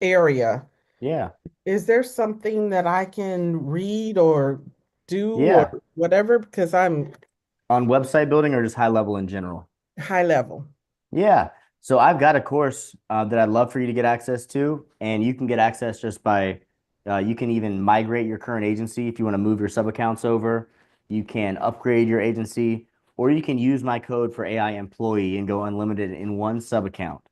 area. Yeah. Is there something that I can read or do or Yeah. whatever? Because I'm On website building or just high level in general? high level. Yeah. So I've got a course that I'd love for you to get access to, and you can get access just by you can even migrate your current agency if you want to move your sub accounts over. You can upgrade your agency, or you can use my code for AI employee and go unlimited in one sub account.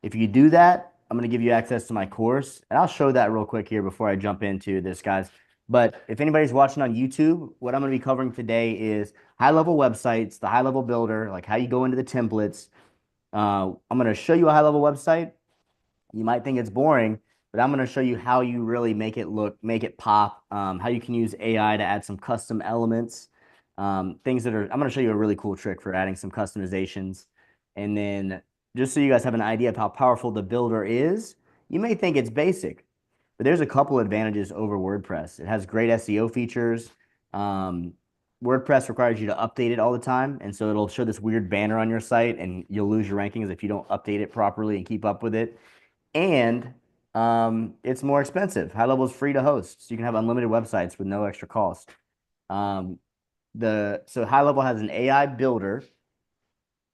If you do that, I'm going to give you access to my course, and I'll show that real quick here before I jump into this, guys. But if anybody's watching on YouTube, what I'm going to be covering today is high level websites, the high level builder, like how you go into the templates. I'm going to show you a high level website. You might think it's boring, but I'm going to show you how you really make it look, make it pop, how you can use AI to add some custom elements, things that are, I'm going to show you a really cool trick for adding some customizations. And then just so you guys have an idea of how powerful the builder is, you may think it's basic, but there's a couple advantages over WordPress. It has great SEO features. Um, WordPress requires you to update it all the time, and so it'll show this weird banner on your site, and you'll lose your rankings if you don't update it properly and keep up with it. And it's more expensive. High level is free to host, so you can have unlimited websites with no extra cost. Um, so high level has an AI builder,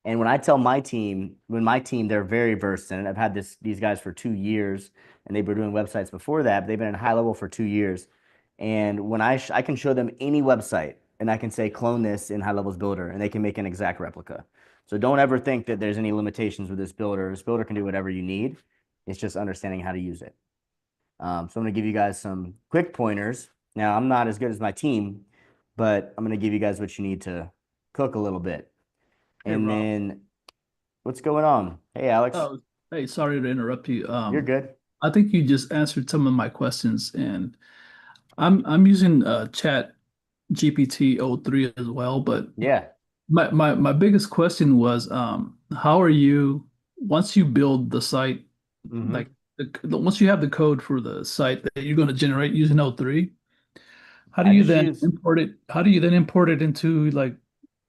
and when I tell my team, when my team, they're very versed in it. I've had these guys for 2 years, and they've been doing websites before that. But they've been in high level for 2 years, and when I can show them any website, and I can say clone this in high levels builder, and they can make an exact replica. So don't ever think that there's any limitations with this builder. This builder can do whatever you need. It's just understanding how to use it. So I'm going to give you guys some quick pointers. Now, I'm not as good as my team, but I'm going to give you guys what you need to cook a little bit. Hey, And Rob. then what's going on? Hey, Alex, Oh, hey, sorry to interrupt you. you're good. I think you just answered some of my questions, and I'm using Chat GPT-o3 as well. But Yeah. my biggest question was, how are you once you build the site, Hmm. like once you have the code for the site that you're going to generate using O3, how do I you just then use, import it? How do you then import it into like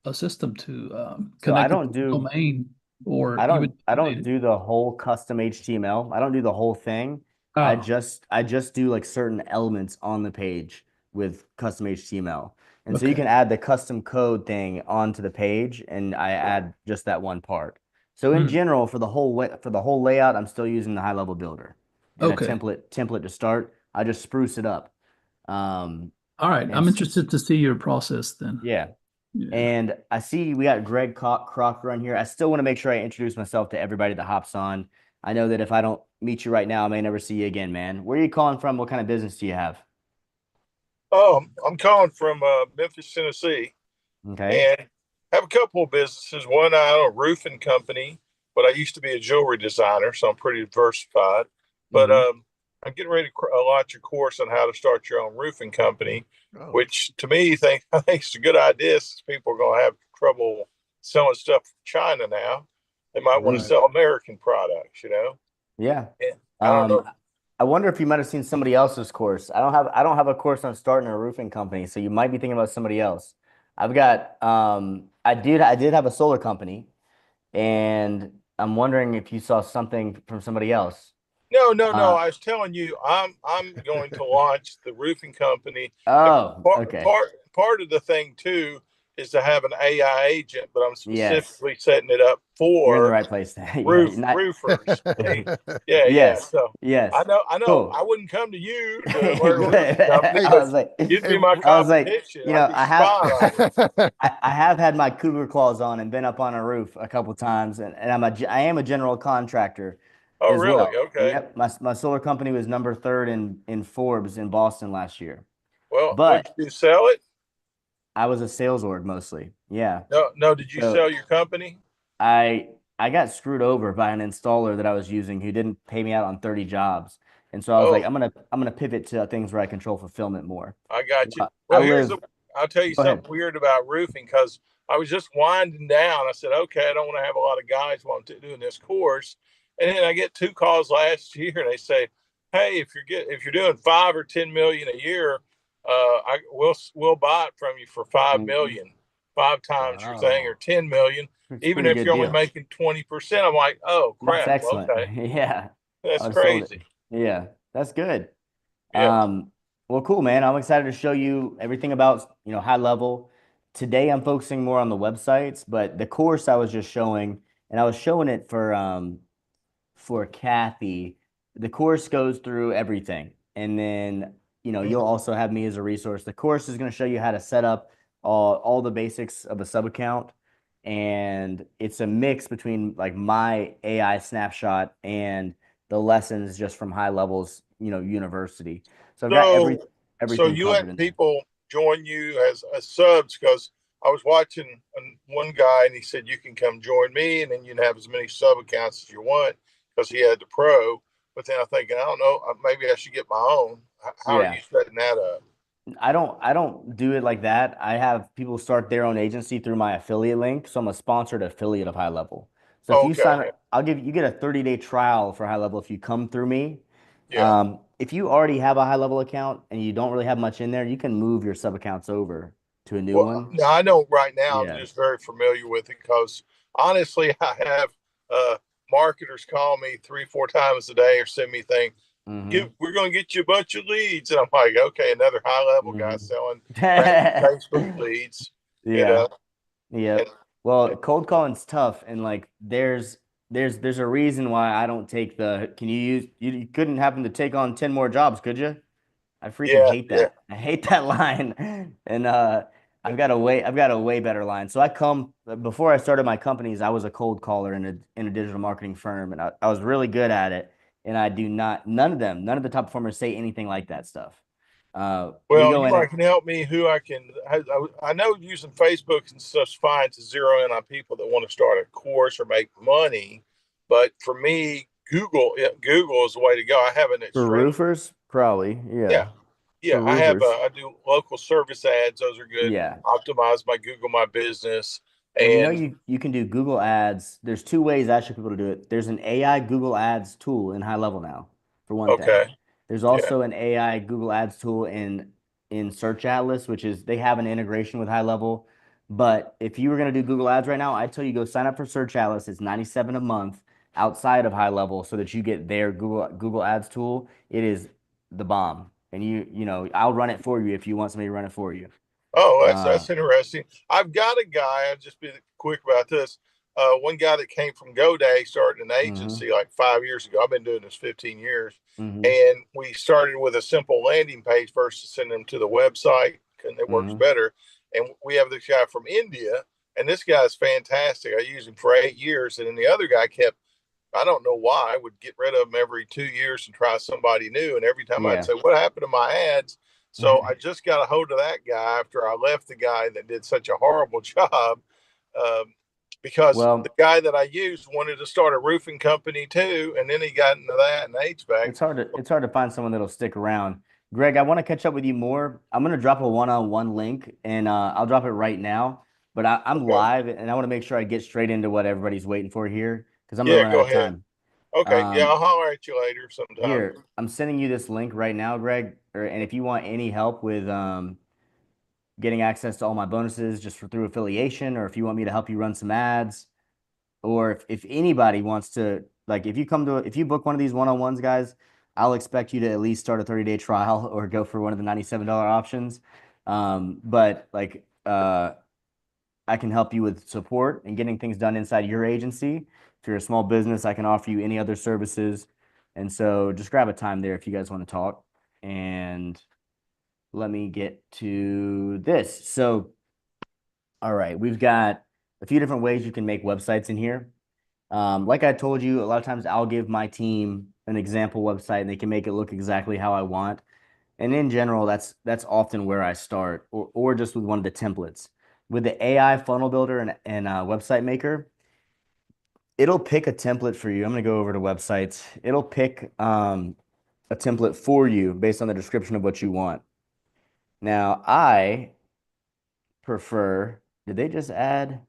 a system to so I connect it don't to the do, domain or I even don't I donate don't it? do the whole custom HTML. I don't do the whole thing. Oh, I just do like certain elements on the page with custom HTML. And so you okay. can add the custom code thing onto the page, and I add just that one part. So in Hmm. general, for the whole layout, I'm still using the high level builder and a Okay. template to start. I just spruce it up. Um, All right. and I'm interested to see your process then. yeah. Yeah. And I see we got Greg Crocker on here. I still want to make sure I introduce myself to everybody that hops on. I know that if I don't meet you right now, I may never see you again, man. Where are you calling from? What kind of business do you have? I'm calling from Memphis, Tennessee, Okay. and have a couple of businesses. One, I own a roofing company, but I used to be a jewelry designer, so I'm pretty diversified. But Mm-hmm. I'm getting ready to launch a course on how to start your own roofing company, Oh, which to me, I think it's a good idea since people are going to have trouble selling stuff from China now. They might want to right. sell American products, you know? Yeah. And I don't Um, know. I wonder if you might have seen somebody else's course. I don't have a course on starting a roofing company, so you might be thinking about somebody else. I've got I did have a solar company, and I'm wondering if you saw something from somebody else. No, no, no. Uh I was telling you, I'm going to launch the roofing company, and oh, okay. part of the thing too is to have an AI agent, but I'm Yes. specifically setting it up You're in the for right place there. Yeah, not roofers. See? Yeah, yeah. yes. So Yes. I know. I Cool. wouldn't come to you to learn a Good. roofing company Hey, because you'd hey, be my I was like, competition. you I'd know, be spying on you. I have had my cougar claws on and been up on a roof a couple times, and I am a general contractor Oh, as really? well. Okay. Yep, my solar company was number third in Forbes in Boston last year, Well, would but you sell it? I was a sales org mostly. Yeah, No, no. Did you so sell your company? I I got screwed over by an installer that I was using who didn't pay me out on 30 jobs. And so I was like, Oh, I'm gonna pivot to things where I control fulfillment more. I got you. I Well, live, I'll tell you go ahead. something weird about roofing because I was just winding down. I said, okay, I don't want to have a lot of guys while I'm doing this course. And then I get two calls last year and they say, hey, if you're doing 5 or 10 million a year, we'll buy it from you for 5 million, 5 times your thing, or wow. 10 million, It's a even pretty if good you're only deal. making 20%. I'm like, oh That's crap. Well, excellent. okay. Yeah. I That's was sold it. crazy. Yeah, that's good. Yeah. Well, cool, man. I'm excited to show you everything about, HighLevel. Today, I'm focusing more on the websites, but the course I was just showing, and I was showing it for Kathy. The course goes through everything, and then you'll Mhm. also have me as a resource. The course is going to show you how to set up all the basics of a sub account, and it's a mix between like my AI snapshot and the lessons just from HighLevel's university. So I've got So, so everything you covered let in there. people join you as subs because I was watching one guy and he said you can come join me and then you can have as many sub accounts as you want because he had the pro. But then I'm thinking, I don't know, maybe I should get my own. How are Yeah. you setting that up? I don't do it like that. I have people start their own agency through my affiliate link. So I'm a sponsored affiliate of HighLevel. So if you Okay, sign up, you get a 30-day trial for HighLevel if you come through me. yeah. If you already have a HighLevel account and you don't really have much in there, you can move your sub accounts over to a new Well, one. now I know right now I'm Yeah. just very familiar with it because honestly, I have uh, marketers call me 3, 4 times a day or send me things. Mm-hmm. We're going to get you a bunch of leads, and I'm like, okay, another high level guy Mm-hmm. selling Facebook leads, you Yeah. know. And Yep. Well, cold calling's tough, and like there's a reason why I don't take the. Can you use you couldn't happen to take on 10 more jobs, could you? I freaking yeah, hate yeah. that. I hate that line. And I've got a way better line. So I come before I started my companies, I was a cold caller in a digital marketing firm, and I was really good at it. And I do not none of the top performers say anything like that stuff. We Well, go you in might it. can help me. Who I can? I know using Facebook and stuff's fine to zero in on people that want to start a course or make money, but for me, Google, yeah, Google is the way to go. I have an For extremely roofers, probably, yeah. yeah. Yeah, For I have roofers, I do local service ads. Those are good. yeah. Optimize by Google My Business. Well, And you can do Google Ads. There's two ways actually people to do it. There's an AI Google Ads tool in HighLevel now, for one thing. okay, There's yeah. also an AI Google Ads tool in Search Atlas, which is they have an integration with HighLevel. But if you were going to do Google Ads right now, I'd tell you go sign up for Search Atlas. It's 97 a month outside of HighLevel so that you get their Google Ads tool. It is the bomb. And I'll run it for you if you want somebody to run it for you. Oh, Uh, that's interesting. I've got a guy. I'll just be quick about this. One guy that came from GoDaddy started an mm-hmm, agency like 5 years ago. I've been doing this 15 years, mm-hmm, and we started with a simple landing page versus sending them to the website, and it works mm-hmm. better. And we have this guy from India, and this guy's fantastic. I used him for 8 years, and then the other guy kept. I don't know why I would get rid of them every 2 years and try somebody new. And every time I'd Yeah. say, "What happened to my ads?" So I just got a hold of that guy after I left the guy that did such a horrible job, um, because the Well, guy that I used wanted to start a roofing company too, and then he got into that and HVAC. it's hard to find someone that'll stick around. Greg, I want to catch up with you more. I'm gonna drop a one-on-one link, and I'll drop it right now. But I'm Okay, live, and I want to make sure I get straight into what everybody's waiting for here because I'm gonna yeah, run out go of ahead. time. Okay, yeah, Um, I'll holler at you later sometime. Here, I'm sending you this link right now, Greg. And if you want any help with getting access to all my bonuses just through affiliation, or if you want me to help you run some ads, or if anybody wants to like if you book one of these one-on-ones, guys, I'll expect you to at least start a 30-day trial or go for one of the $97 options. But I can help you with support and getting things done inside your agency. If you're a small business, I can offer you any other services. And so just grab a time there if you guys want to talk. And let me get to this. So, all right, we've got a few different ways you can make websites in here. Like I told you, a lot of times I'll give my team an example website and they can make it look exactly how I want. And in general, that's often where I start, or just with one of the templates. With the AI funnel builder and website maker, it'll pick a template for you. I'm gonna go over to websites. It'll pick a template for you based on the description of what you want. Now, I prefer. Did they just add?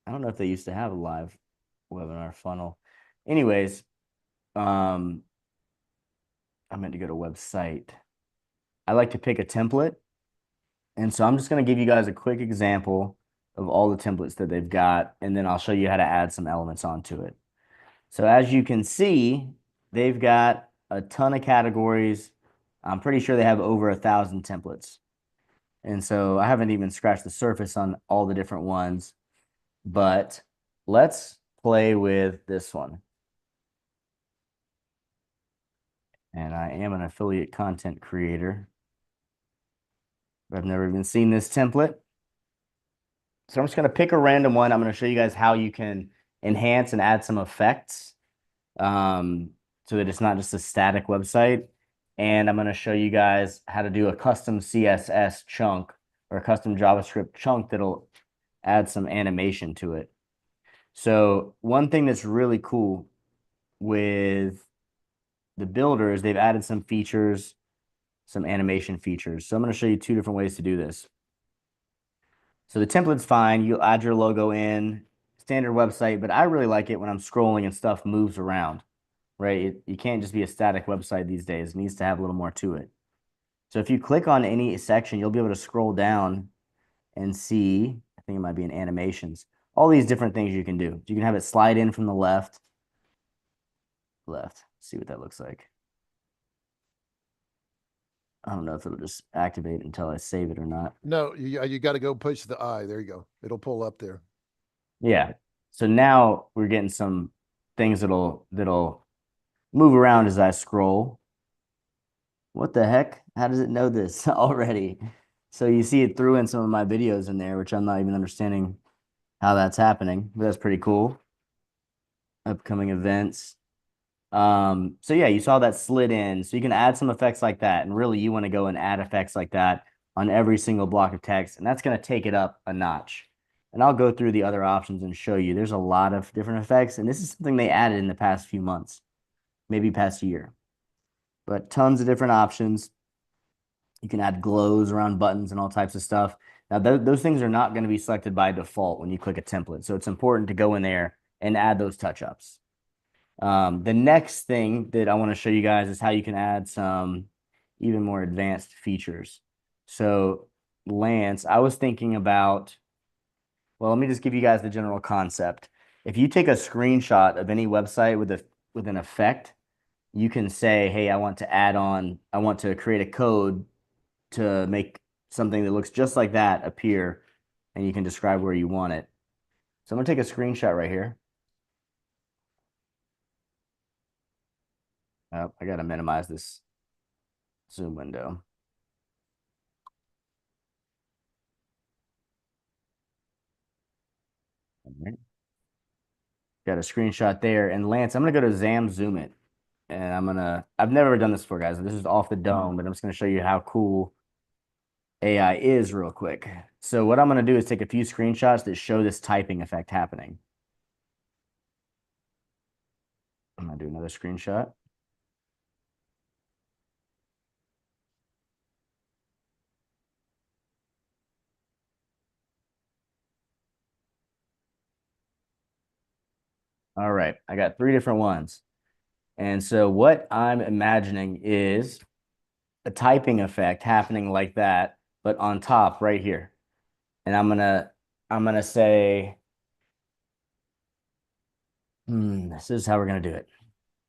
I don't know if they used to have a live webinar funnel. Anyways, um, I meant to go to website. I like to pick a template. And so I'm just going to give you guys a quick example of all the templates that they've got, and then I'll show you how to add some elements onto it. So as you can see, they've got a ton of categories. I'm pretty sure they have over 1,000 templates. And so I haven't even scratched the surface on all the different ones, but let's play with this one. And I am an affiliate content creator. I've never even seen this template. So I'm just going to pick a random one. I'm going to show you guys how you can enhance and add some effects so that it's not just a static website. And I'm going to show you guys how to do a custom CSS chunk or a custom JavaScript chunk that'll add some animation to it. So one thing that's really cool with the builder is they've added some features, some animation features. So I'm going to show you two different ways to do this. So the template's fine. You'll add your logo in, standard website, but I really like it when I'm scrolling and stuff moves around, right? You can't just be a static website these days. It needs to have a little more to it. So if you click on any section, you'll be able to scroll down and see, I think it might be in animations, all these different things you can do. You can have it slide in from the left, see what that looks like. I don't know if it'll just activate until I save it or not. No, you got to go push the I. There you go. It'll pull up there. Yeah. So now we're getting some things that'll move around as I scroll. What the heck? How does it know this already? So you see it threw in some of my videos in there, which I'm not even understanding how that's happening, but that's pretty cool. Upcoming events. So yeah, you saw that slid in. So you can add some effects like that. And really you want to go and add effects like that on every single block of text. And that's going to take it up a notch. And I'll go through the other options and show you. There's a lot of different effects. And this is something they added in the past few months, maybe past year. But tons of different options. You can add glows around buttons and all types of stuff. Now, those things are not going to be selected by default when you click a template. So it's important to go in there and add those touch-ups. The next thing that I want to show you guys is how you can add some even more advanced features. So Lance, I was thinking about, well, let me just give you guys the general concept. If you take a screenshot of any website with an effect, you can say, hey, I want to create a code to make something that looks just like that appear, and you can describe where you want it. So I'm going to take a screenshot right here. Oh, I got to minimize this Zoom window. All right. Got a screenshot there. And Lance, I'm going to go to Zam Zoom It. And I've never done this before, guys. This is off the dome, but I'm just going to show you how cool AI is real quick. So what I'm going to do is take a few screenshots that show this typing effect happening. I'm going to do another screenshot. All right, I got 3 different ones. And so what I'm imagining is a typing effect happening like that, but on top right here. And I'm gonna say, this is how we're gonna do it.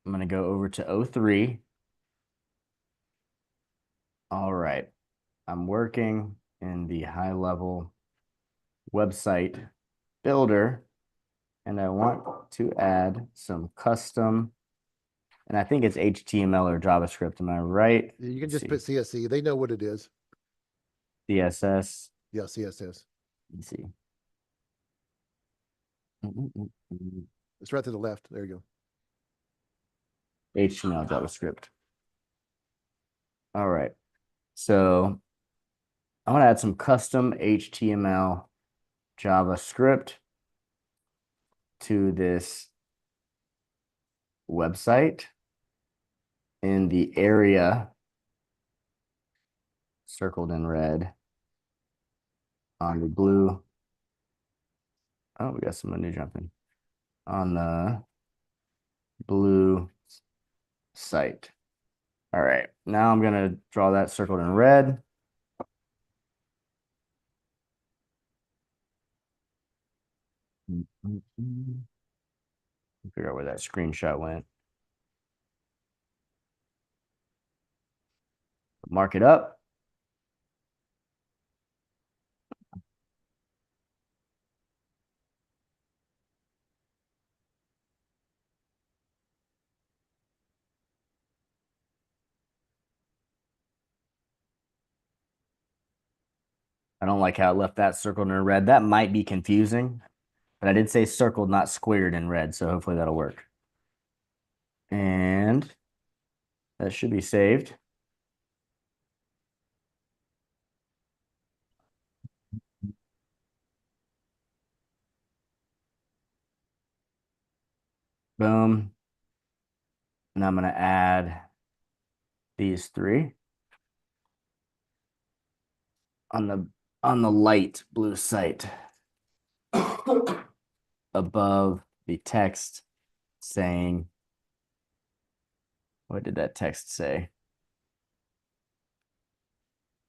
I'm gonna go over to O3. All right, I'm working in the HighLevel website builder, and I want to add some custom, and I think it's HTML or JavaScript. Am I right? You can just put CSC. They know what it is. CSS. Yeah, CSS. Let's see. It's right to the left. There you HTML, JavaScript. All right. So I want to add some custom HTML, JavaScript to this website in the area circled in red on the blue. Oh, we got someone new jumping on the blue site. All right, now I'm gonna draw that circled in red. Figure out where that screenshot went. mark it up. I don't like how it left that circled in red. That might be confusing, but I did say circled, not squared in red, so hopefully that'll work. And that should be saved. Boom. And I'm going to add these three on the light blue site above the text saying, what did that text say?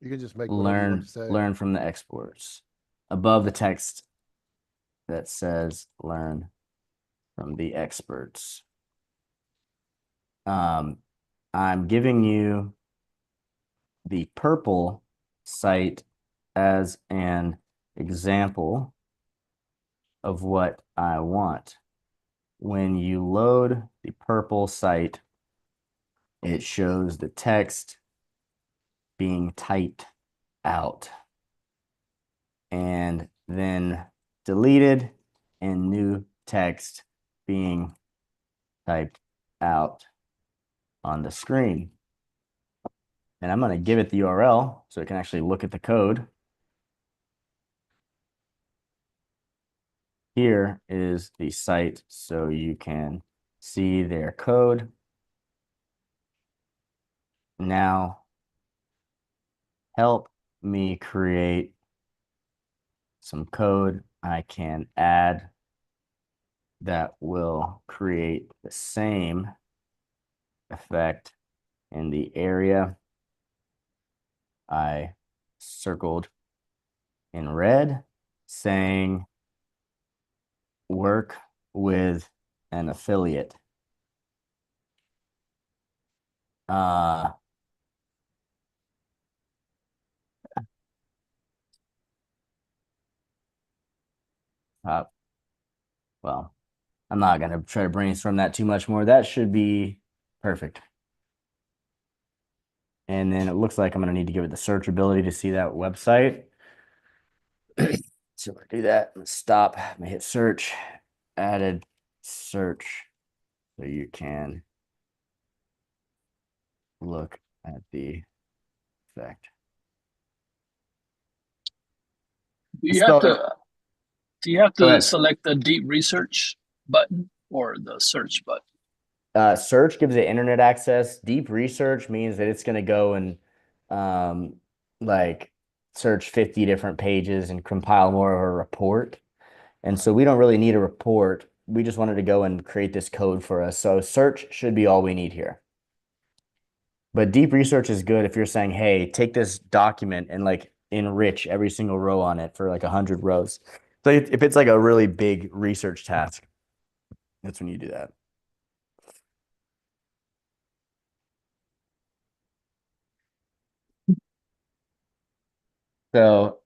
You can just make whatever you want to say. Learn from the exports. Above the text that says learn from the experts. I'm giving you the purple site as an example of what I want. When you load the purple site, it shows the text being typed out and then deleted and new text being typed out on the screen. And I'm going to give it the URL so it can actually look at the code. Here is the site so you can see their code. Now, help me create some code I can add that will create the same effect in the area I circled in red, saying work with an affiliate. Well, I'm not going to try to brainstorm that too much more. That should be perfect. And then it looks like I'm going to need to give it the search ability to see that website. So I do that. Stop. I'm going to hit search. Added search. So you can look at the effect. Do you have Go to ahead. select the deep research button or the search button? Search gives it internet access. Deep research means that it's going to go and like search 50 different pages and compile more of a report. And so we don't really need a report. We just wanted to go and create this code for us. So search should be all we need here. But deep research is good if you're saying, hey, take this document and like enrich every single row on it for like 100 rows. So if it's like a really big research task, that's when you do that. So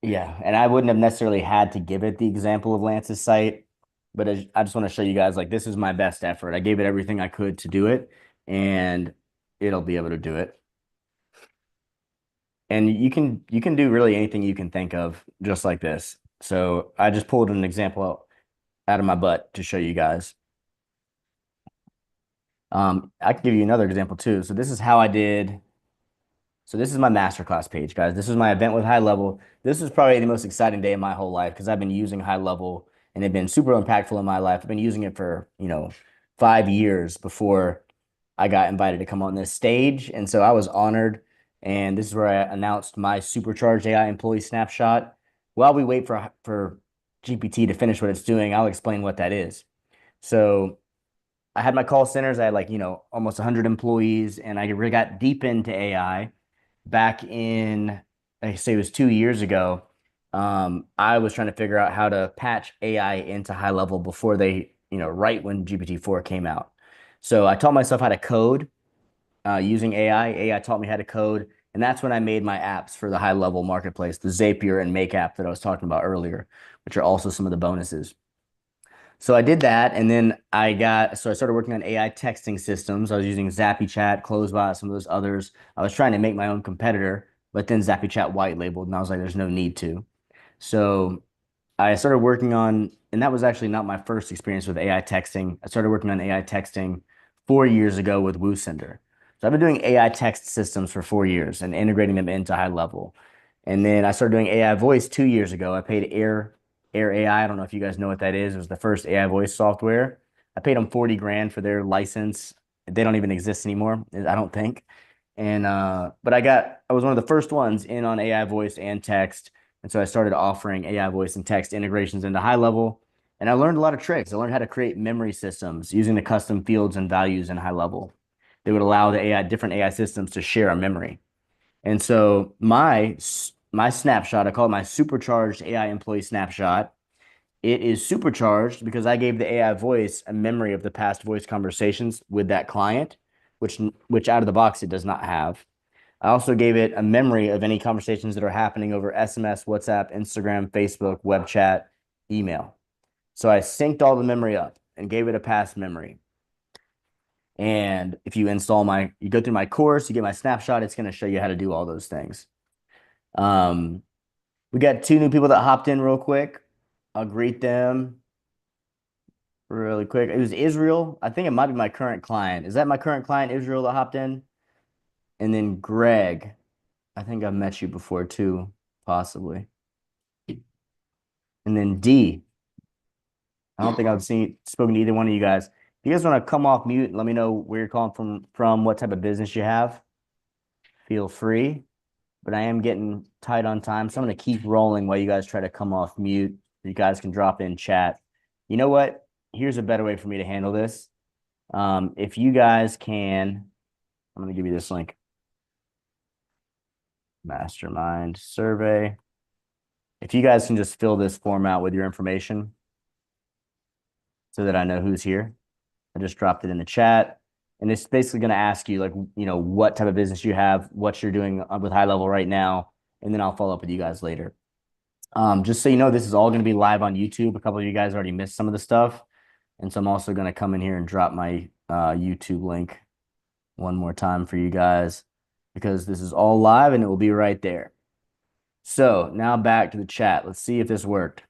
yeah, and I wouldn't have necessarily had to give it the example of Lance's site, but I just want to show you guys like this is my best effort. I gave it everything I could to do it, and it'll be able to do it. And you can do really anything you can think of just like this. So I just pulled an example out of my butt to show you guys. I can give you another example too. So this is how I did. So this is my masterclass page, guys. This is my event with HighLevel. This is probably the most exciting day of my whole life because I've been using HighLevel and it's been super impactful in my life. I've been using it for, 5 years before I got invited to come on this stage. And so I was honored. And this is where I announced my supercharged AI employee snapshot. While we wait for GPT to finish what it's doing, I'll explain what that is. So I had my call centers. I had almost 100 employees, and I really got deep into AI back in, I say it was 2 years ago. I was trying to figure out how to patch AI into HighLevel before they, right when GPT-4 came out. So I taught myself how to code, using AI. AI taught me how to code, and that's when I made my apps for the HighLevel marketplace, the Zapier and Make app that I was talking about earlier, which are also some of the bonuses. So I did that, and then I started working on AI texting systems. I was using ZappyChat, Closebot, some of those others. I was trying to make my own competitor, but then ZappyChat white labeled, and I was like, there's no need to. So I started working on, and that was actually not my first experience with AI texting. I started working on AI texting 4 years ago with WooSender. So I've been doing AI text systems for 4 years and integrating them into HighLevel. And then I started doing AI voice 2 years ago. I paid Air AI. I don't know if you guys know what that is. It was the first AI voice software. I paid them 40 grand for their license. They don't even exist anymore, I don't think. And but I was one of the first ones in on AI voice and text. And so I started offering AI voice and text integrations into HighLevel. And I learned a lot of tricks. I learned how to create memory systems using the custom fields and values in HighLevel. They would allow the different AI systems to share a memory. And so my snapshot, I call it my supercharged AI employee snapshot. It is supercharged because I gave the AI voice a memory of the past voice conversations with that client, which out of the box it does not have. I also gave it a memory of any conversations that are happening over SMS, WhatsApp, Instagram, Facebook, web chat, email. So I synced all the memory up and gave it a past memory. And if you you go through my course, you get my snapshot, it's going to show you how to do all those things. We got 2 new people that hopped in real quick. I'll greet them really quick. It was Israel. I think it might be my current client. Is that my current client, Israel, that hopped in? And then Greg. I think I've met you before too, possibly. And then D. I don't think I've spoken to either one of you guys. If you guys want to come off mute and let me know where you're calling from, what type of business you have, feel free. But I am getting tight on time, so I'm going to keep rolling while you guys try to come off mute. You guys can drop in chat. You know what? Here's a better way for me to handle this. If you guys can, I'm going to give you this link. Mastermind survey. If you guys can just fill this form out with your information so that I know who's here. I just dropped it in the chat. And it's basically going to ask you, like, what type of business you have, what you're doing with HighLevel right now, and then I'll follow up with you guys later. Just so you know, this is all going to be live on YouTube. A couple of you guys already missed some of the stuff. And so I'm also going to come in here and drop my YouTube link one more time for you guys because this is all live and it will be right there. So now back to the chat. Let's see if this worked.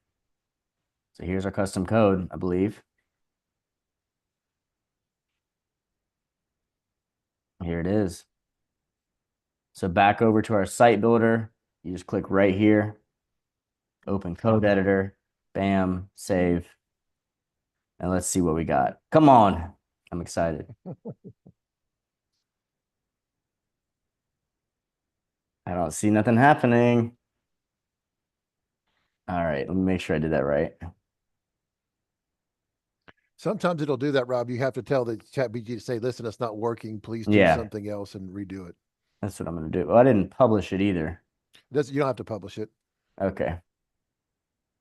So here's our custom code, I believe. Here it is. So back over to our site builder. You just click right here, open code editor, bam, save. And let's see what we got. Come on. I'm excited. I don't see nothing happening. All right, let me make sure I did that right. Sometimes it'll do that, Rob. You have to tell the ChatGPT to say, listen, it's not working. Please do Yeah. something else and redo it. That's what I'm going to do. Well, I didn't publish it either. You don't have to publish it. Okay.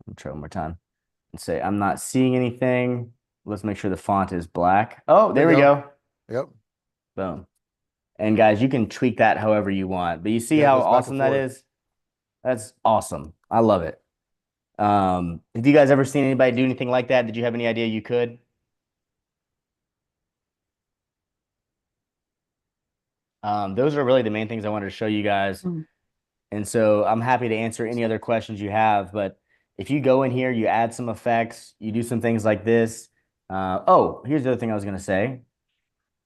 I'll try one more time and say, I'm not seeing anything. Let's make sure the font is black. Oh, there we go. Yep. Boom. And guys, you can tweak that however you want, but you see Yeah, it how goes back awesome and that forth. is? That's awesome. I love it. Have you guys ever seen anybody do anything like that? Did you have any idea you could? Those are really the main things I wanted to show you guys. And so I'm happy to answer any other questions you have. But if you go in here, you add some effects, you do some things like this. Oh, here's the other thing I was going to say.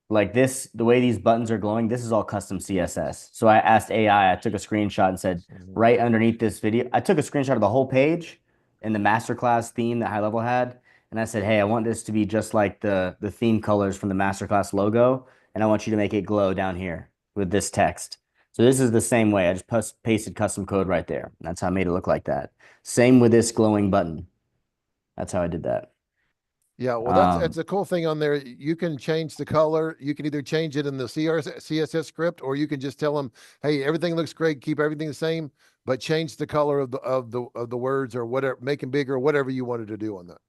Like this, the way these buttons are glowing, this is all custom CSS. So I asked AI, I took a screenshot and said, right underneath this video, I took a screenshot of the whole page in the masterclass theme that HighLevel had. And I said, hey, I want this to be just like the theme colors from the masterclass logo. And I want you to make it glow down here with this text. So this is the same way. I just pasted custom code right there. That's how I made it look like that. Same with this glowing button. That's how I did that. Yeah, well, that's a cool thing on there. You can change the color. You can either change it in the CSS script, or you can just tell them, "Hey, everything looks great. Keep everything the same, but change the color of the words or whatever. Make them bigger, or whatever you wanted to do on that."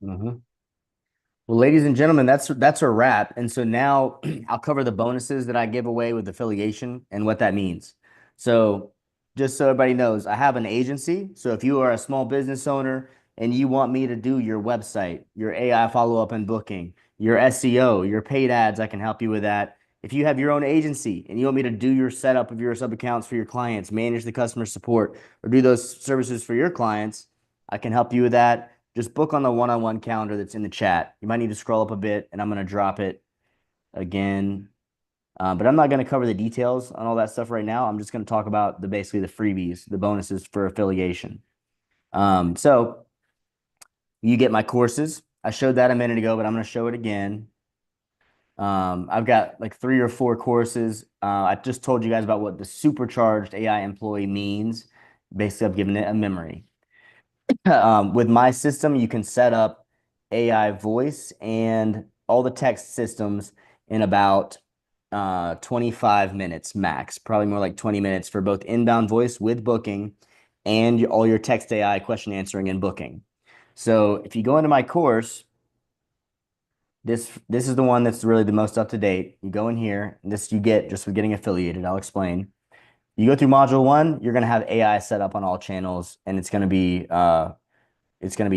Well, ladies and gentlemen, that's a wrap. And so now I'll cover the bonuses that I give away with affiliation and what that means. So just so everybody knows, I have an agency. So if you are a small business owner and you want me to do your website, your AI follow-up and booking, your SEO, your paid ads, I can help you with that. If you have your own agency and you want me to do your setup of your sub accounts for your clients, manage the customer support, or do those services for your clients, I can help you with that. Just book on the one-on-one calendar that's in the chat. You might need to scroll up a bit, and I'm going to drop it again. But I'm not going to cover the details on all that stuff right now. I'm just going to talk about basically the freebies, the bonuses for affiliation. So you get my courses. I showed that a minute ago, but I'm going to show it again. I've got like 3 or 4 courses. I just told you guys about what the supercharged AI employee means. Basically, I've given it a memory. With my system, you can set up AI voice and all the text systems in about 25 minutes max, probably more like 20 minutes for both inbound voice with booking and all your text AI question answering and booking. So if you go into my course, this is the one that's really the most up to date. You go in here, and this you get just with getting affiliated. I'll explain. You go through module 1, you're going to have AI set up on all channels, and it's going to be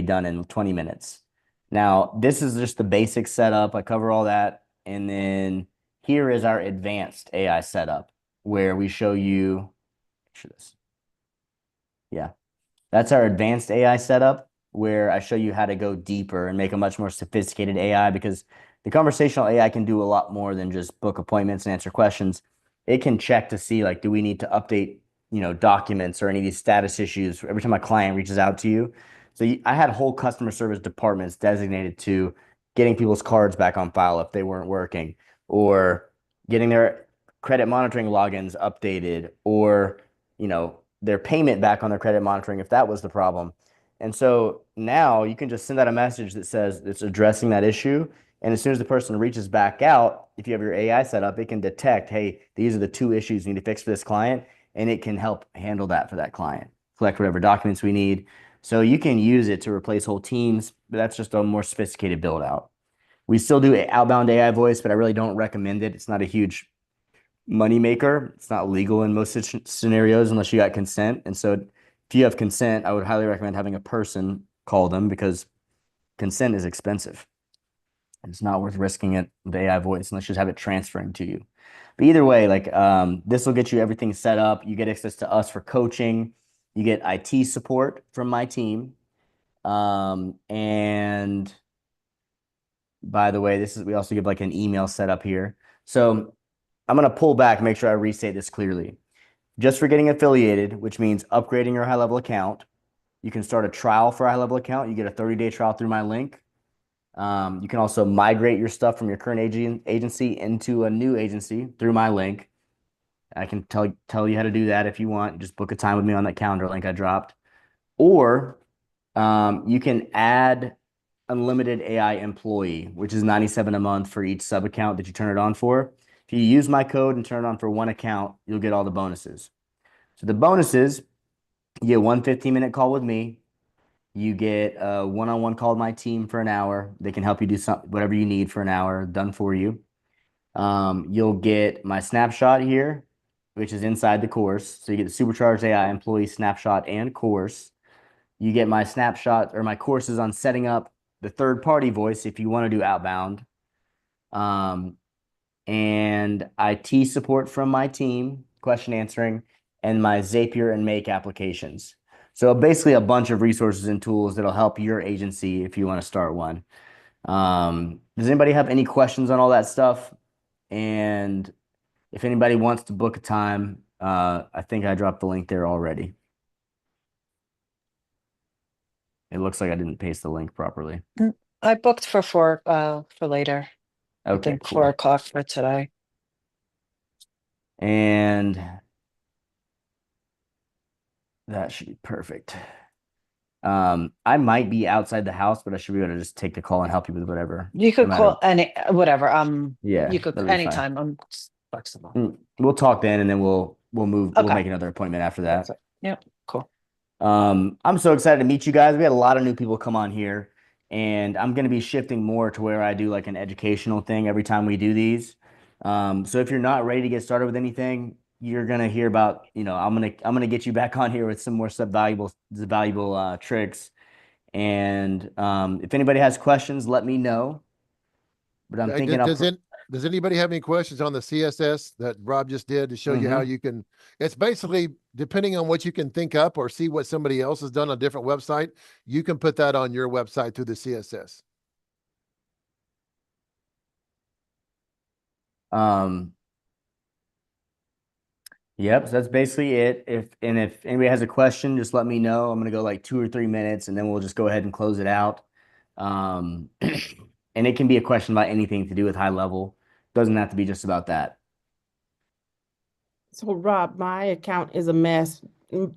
done in 20 minutes. Now, this is just the basic setup. I cover all that. And then here is our advanced AI setup where we show you, this. Yeah, that's our advanced AI setup where I show you how to go deeper and make a much more sophisticated AI, because the conversational AI can do a lot more than just book appointments and answer questions. It can check to see, like, do we need to update, documents or any of these status issues every time a client reaches out to you. So I had whole customer service departments designated to getting people's cards back on file if they weren't working, or getting their credit monitoring logins updated, or, their payment back on their credit monitoring if that was the problem. And so now you can just send out a message that says it's addressing that issue. And as soon as the person reaches back out, if you have your AI set up, it can detect, hey, these are the 2 issues you need to fix for this client. And it can help handle that for that client, collect whatever documents we need. So you can use it to replace whole teams, but that's just a more sophisticated build out. We still do outbound AI voice, but I really don't recommend it. It's not a huge moneymaker. It's not legal in most scenarios unless you got consent. And so if you have consent, I would highly recommend having a person call them, because consent is expensive. It's not worth risking it with AI voice unless you just have it transferring to you. But either way, like, this will get you everything set up. You get access to us for coaching. You get IT support from my team. And by the way, we also give like an email setup here. So I'm going to pull back and make sure I restate this clearly. Just for getting affiliated, which means upgrading your HighLevel account, you can start a trial for a HighLevel account. You get a 30-day trial through my link. You can also migrate your stuff from your current agency into a new agency through my link. I can tell you how to do that if you want. Just book a time with me on that calendar link I dropped. Or you can add unlimited AI employee, which is $97 a month for each sub account that you turn it on for. If you use my code and turn it on for 1 account, you'll get all the bonuses. So the bonuses, you get 1 15-minute call with me. You get a one-on-one call with my team for an hour. They can help you do whatever you need for an hour, done for you. You'll get my snapshot here, which is inside the course. So you get the Supercharged AI employee snapshot and course. You get my snapshot or my courses on setting up the third-party voice if you want to do outbound. And IT support from my team, question answering, and my Zapier and Make applications. So basically a bunch of resources and tools that'll help your agency if you want to start one. Does anybody have any questions on all that stuff? And if anybody wants to book a time, I think I dropped the link there already. It looks like I didn't paste the link properly. I booked for 4 for later. I Okay, think cool. 4 o'clock for today. And that should be perfect. I might be outside the house, but I should be able to just take the call and help you with whatever. You could call any whatever. Yeah, You could that'll be fine. anytime. I'm flexible. We'll talk then, and then we'll move. We'll Okay. make another appointment after that. Yep. Cool. I'm so excited to meet you guys. We had a lot of new people come on here, And I'm going to be shifting more to where I do like an educational thing every time we do these. So if you're not ready to get started with anything, you're going to hear about, I'm going to get you back on here with some more valuable tricks. And if anybody has questions, let me know. But I'm thinking Does anybody have any questions on the CSS that Rob just did to show you how you can, it's basically depending on what you can think up or see what somebody else has done on a different website, you can put that on your website through the CSS. Yep, so that's basically it. If anybody has a question, just let me know. I'm gonna go like 2 or 3 minutes and then we'll just go ahead and close it out. And it can be a question about anything to do with high level. Doesn't have to be just about that. So Rob, my account is a mess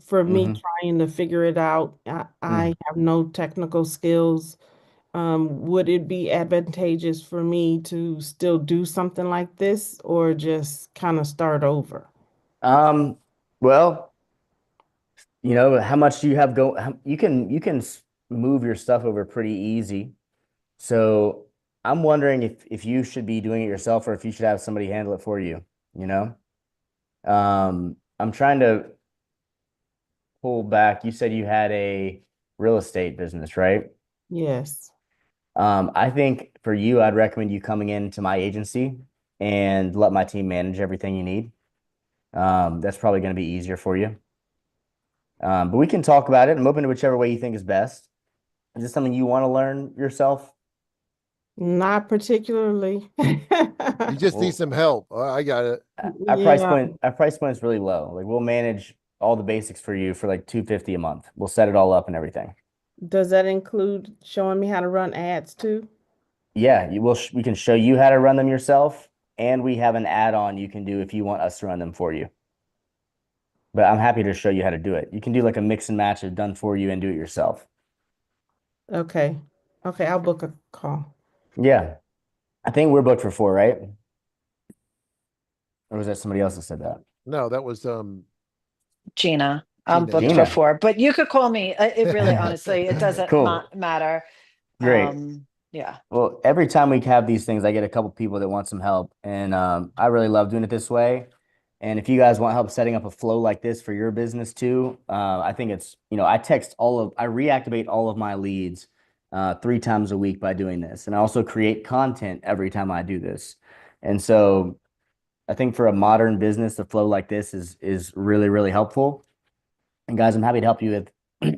for me trying to figure it out. I have no technical skills. Would it be advantageous for me to still do something like this or just kind of start over? Well, how much do you have you can move your stuff over pretty easy. So I'm wondering if you should be doing it yourself or if you should have somebody handle it for you, you know? I'm trying to pull back. You said you had a real estate business, right? Yes. I think for you, I'd recommend you coming into my agency and let my team manage everything you need. That's probably going to be easier for you. But we can talk about it. I'm open to whichever way you think is best. Is this something you want to learn yourself? Not particularly. You just need Well, some help. Oh, I got it. Yeah. our price point is really low. Like we'll manage all the basics for you for like $250 a month. We'll set it all up and everything. Does that include showing me how to run ads too? Yeah, we can show you how to run them yourself, and we have an add-on you can do if you want us to run them for you. But I'm happy to show you how to do it. You can do like a mix and match of done for you and do it yourself. Okay. Okay, I'll book a call. Yeah. I think we're booked for 4, right? Or was that somebody else that said that? No, that was Gina, I'm Gina. booked Gina. for 4, but you could call me. It really, honestly, it doesn't Cool. matter. Great. Yeah. Well, every time we have these things, I get a couple people that want some help, and I really love doing it this way. And if you guys want help setting up a flow like this for your business too, I think it's, I reactivate all of my leads 3 times a week by doing this. And I also create content every time I do this. And so I think for a modern business, a flow like this is really, really helpful. And guys, I'm happy to help you with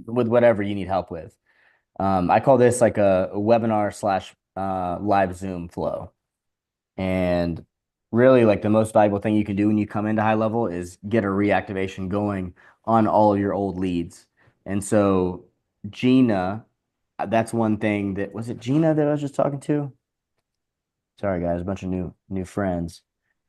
with whatever you need help with. I call this like a webinar slash live Zoom flow. And really, like the most valuable thing you can do when you come into high level is get a reactivation going on all of your old leads. And so, Gina, that's one thing that was it Gina that I was just talking to? Sorry, guys, a bunch of new friends.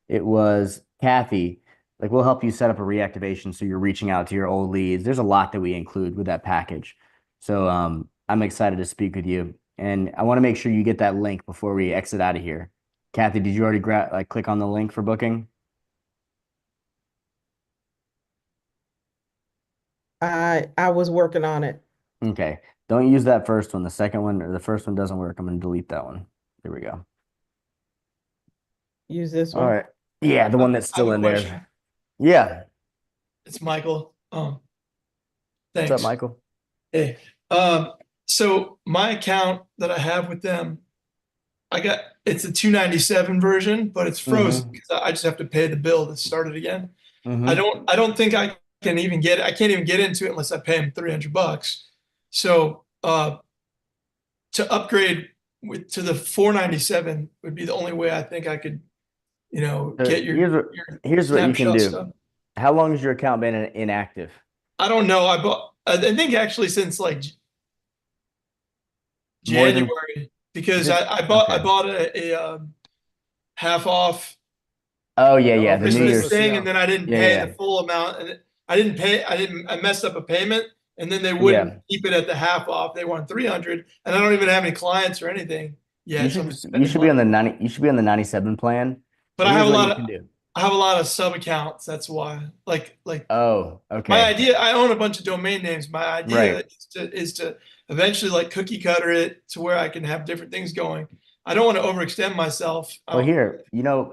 It was Kathy. Like we'll help you set up a reactivation so you're reaching out to your old leads. There's a lot that we include with that package. So I'm excited to speak with you. And I want to make sure you get that link before we exit out of here. Kathy, did you already click on the link for booking? I was working on it. Okay. Don't use that first one. The second one or the first one doesn't work. I'm going to delete that one. There we go. Use this All one. right. Yeah, the one that's still in there. Yeah. It's Michael. What's Thanks. up, Michael? Hey. So my account that I have with them, it's a 297 version, but it's frozen because I just have to pay the bill to start it again. I don't think I can't even get into it unless I pay them $300. So to upgrade to the 497 would be the only way I think I could, get your here's what you can snapshot do. stuff. How long has your account been inactive? I don't know. I think actually since like January, because I bought a half off Oh yeah, the New Christmas Year's thing, and then I didn't pay Yeah. the full amount, and I messed up a payment, and then they wouldn't keep it at the half off. They want 300, and I don't even have any clients or anything yet. You should be on the 90. You should be on the 97 plan. But I have Here's a what lot you of, can do. I have a lot of sub accounts. That's why. Like Oh, my okay. idea, I own a bunch of domain names. My idea Right. is to eventually like cookie cutter it to where I can have different things going. I don't want to overextend myself. Well, here,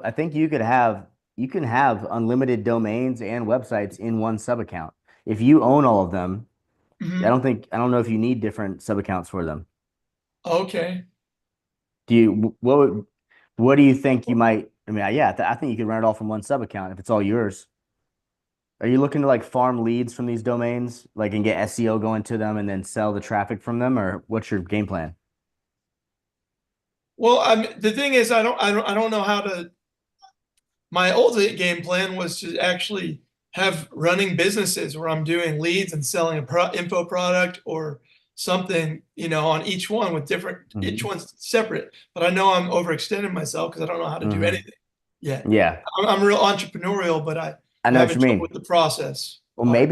I think you can have unlimited domains and websites in one sub account. If you own all of them, Mhm. I don't know if you need different sub accounts for them. Okay. What do you think you might? I mean, yeah, I think you could run it all from one sub account if it's all yours. Are you looking to like farm leads from these domains, like and get SEO going to them and then sell the traffic from them, or what's your game plan? Well, the thing is, I don't know how to. My old game plan was to actually have running businesses where I'm doing leads and selling a info product or something, on each one with each Hmm. one's separate. But I know I'm overextending myself because I don't know how to do Hmm. anything yet. Yeah, I'm real entrepreneurial, but I I'm know what having you trouble mean. with the process Well, part.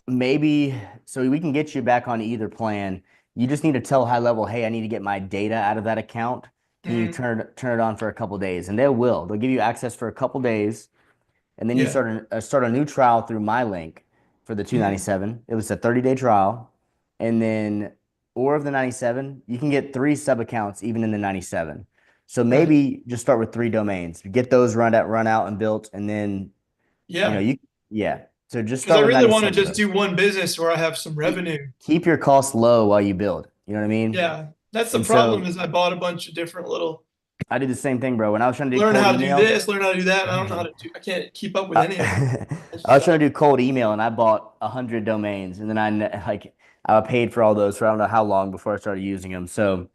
maybe so we can get you back on either plan. You just need to tell high level, hey, I need to get my data out of that account. Can you Mhm. turn it on for a couple days? And they will. They'll give you access for a couple days, and then you Yeah. start a new trial through my link for the Mhm. 297. It was a 30-day trial, and then or of the 97, you can get 3 sub accounts even in the 97. So Right. maybe just start with 3 domains, get those run out and built, and then Yeah. you yeah. So just Because I start with really want to 97 just first. do one business where I have some revenue. Keep your costs low while you build. You know what I mean? Yeah. That's the And problem so is I bought a bunch of different little I did the same thing, bro. When I was trying to do learn cold how to do email, this, learn how to do that. I don't know how to do. I can't keep up with any of it. I It's I just was trying to do cold email, and I bought 100 domains, and then I paid for all those for I don't know how long before I started using them. So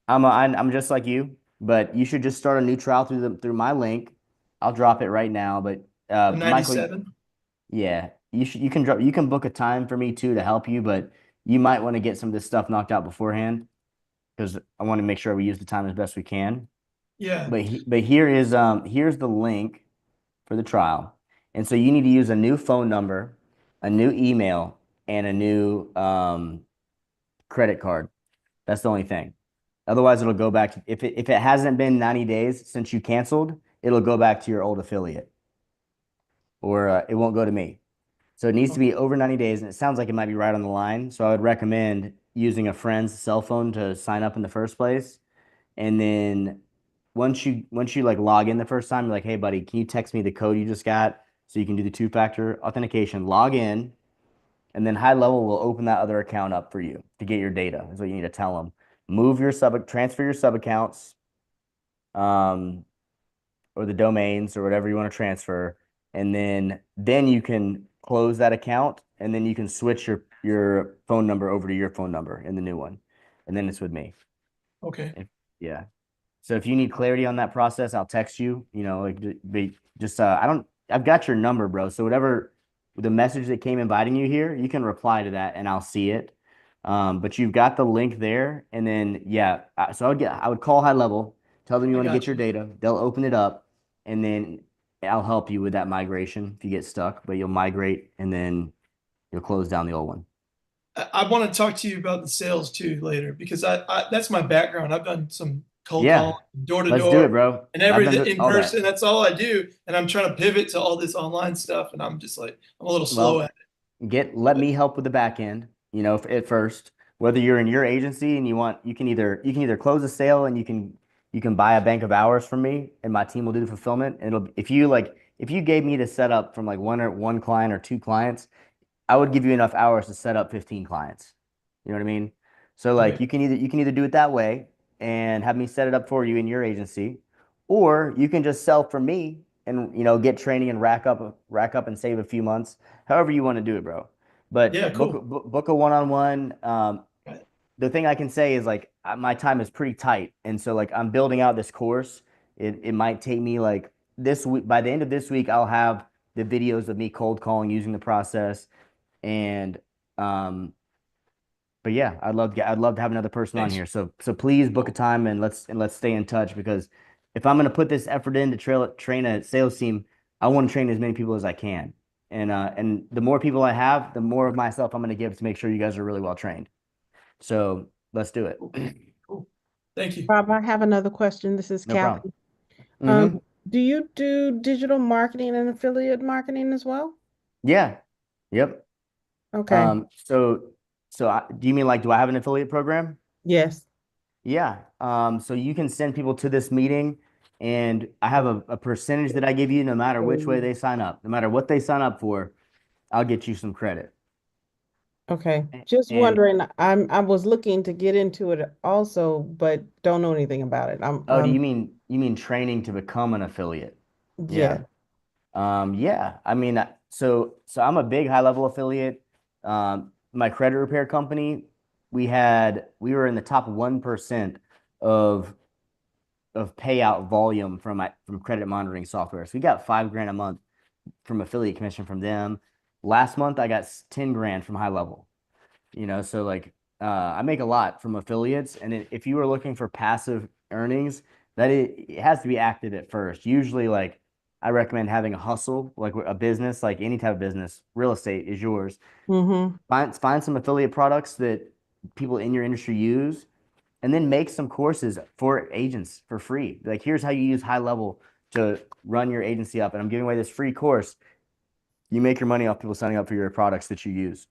I'm just like you, but you should just start a new trial through my link. I'll drop it right now. But the Michael, 97. yeah, you can book a time for me too to help you, but you might want to get some of this stuff knocked out beforehand because I want to make sure we use the time as best we can. Yeah. But here's the link for the trial. And so you need to use a new phone number, a new email, and a new credit card. That's the only thing. Otherwise, it'll go back if it hasn't been 90 days since you canceled, it'll go back to your old affiliate, or it won't go to me. So it needs to Okay. be over 90 days, and it sounds like it might be right on the line. So I would recommend using a friend's cell phone to sign up in the first place. And then once you like log in the first time, you're like, hey buddy, can you text me the code you just got so you can do the two-factor authentication? Log in, and then high level will open that other account up for you to get your data. Is what you need to tell them. Transfer your sub accounts, um, or the domains or whatever you want to transfer, and then you can close that account, and then you can switch your phone number over to your phone number in the new one, and then it's with me. Okay. If, yeah. So if you need clarity on that process, I'll text you. Like just I don't. I've got your number, bro. So whatever the message that came inviting you here, you can reply to that, and I'll see it. But you've got the link there, and then yeah. So I would call high level, tell them you I want to get got your you. data. They'll open it up, and then I'll help you with that migration if you get stuck. But you'll migrate, and then you'll close down the old one. I want to talk to you about the sales too later because I that's my background. I've done some cold calling, Yeah, door to let's do it, door, bro. and I've done everything in all person. that. That's all I do. And I'm trying to pivot to all this online stuff, and I'm just like I'm a little slow Well, at let it. me help with the back end, at first. Whether you're in your agency and you can either close a sale and you can buy a bank of hours from me and my team will do the fulfillment. And it'll if you gave me the setup from like one client or 2 clients, I would give you enough hours to set up 15 clients. You know what I mean? So like Okay. you can either do it that way and have me set it up for you in your agency, or you can just sell from me and get training and rack up and save a few months. However you want to do it, bro. Yeah. But Cool. book a one-on-one. Right. The thing I can say is like my time is pretty tight, and so like I'm building out this course. It might take me like this week. By the end of this week, I'll have the videos of me cold calling using the process and um, but yeah, I'd love to have another person on Thanks. here. So please book a Cool. time and let's stay in touch because if I'm gonna put this effort in to train a sales team, I want to train as many people as I can. And the more people I have, the more of myself I'm gonna give to make sure you guys are really well trained. So let's do it. Cool. Cool. Thank you. Rob, I have another question. This is No problem. Kathy. Um, Mm-hmm. Do you do digital marketing and affiliate marketing as well? Yeah. Yep. Okay. Do you mean like, do I have an affiliate program? Yes. Yeah. So you can send people to this meeting, and I have a percentage that I give you no matter which way they sign up. No matter what they sign up for, I'll get you some credit. Okay. Just And wondering, I was looking to get into it also, but don't know anything about it. oh, do you mean training to become an affiliate? Yeah. Yeah. Yeah. I mean, so I'm a big high level affiliate. My credit repair company, we were in the top 1% of payout volume from credit monitoring software. So we got 5 grand a month from affiliate commission from them. Last month I got 10 grand from high level. So like I make a lot from affiliates, and if you are looking for passive earnings, it has to be active at first. Usually, like I recommend having a hustle, like a business, like any type of business. Real estate is yours. Mm-hmm. Find some affiliate products that people in your industry use, and then make some courses for agents for free. Like, here's how you use high level to run your agency up, and I'm giving away this free course. You make your money off people signing up for your products that you use,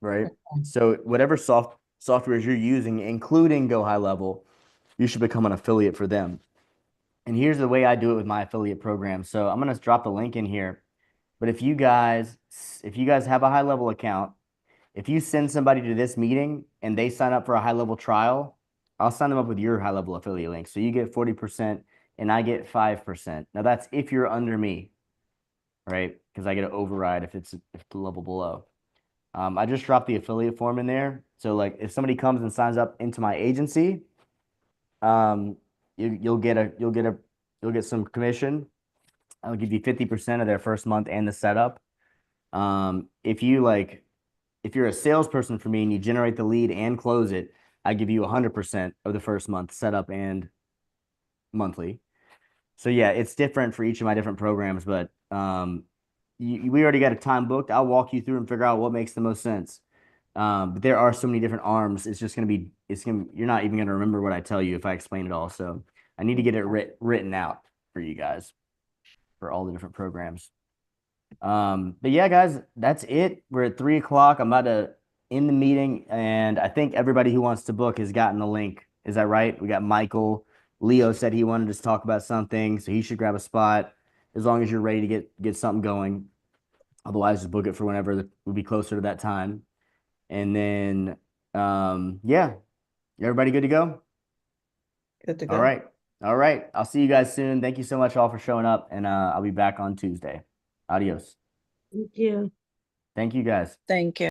right? So whatever softwares you're using, including Go High Level, you should become an affiliate for them. And here's the way I do it with my affiliate program. So I'm gonna drop the link in here. But if you guys have a high level account, if you send somebody to this meeting and they sign up for a high level trial, I'll sign them up with your high level affiliate link. So you get 40% and I get 5%. Now that's if you're under me, right? Because I get an override if the level below. I just dropped the affiliate form in there. So like if somebody comes and signs up into my agency, um, you'll get some commission. I'll give you 50% of their first month and the setup. If you're a salesperson for me and you generate the lead and close it, I give you 100% of the first month setup and monthly. So yeah, it's different for each of my different programs, but we already got a time booked. I'll walk you through and figure out what makes the most sense. But there are so many different arms. You're not even gonna remember what I tell you if I explain it all. So I need to get it written out for you guys for all the different programs. But yeah, guys, that's it. We're at 3 o'clock. I'm about to end the meeting, and I think everybody who wants to book has gotten the link. Is that right? We got Michael. Leo said he wanted to talk about something, so he should grab a spot as long as you're ready to get something going. Otherwise, just book it for whenever we'll be closer to that time. And then, yeah, everybody good to go? Good to All go. right. All right. I'll see you guys soon. Thank you so much all for showing up, and I'll be back on Tuesday. Adios. Thank you. Thank you guys. Thank you.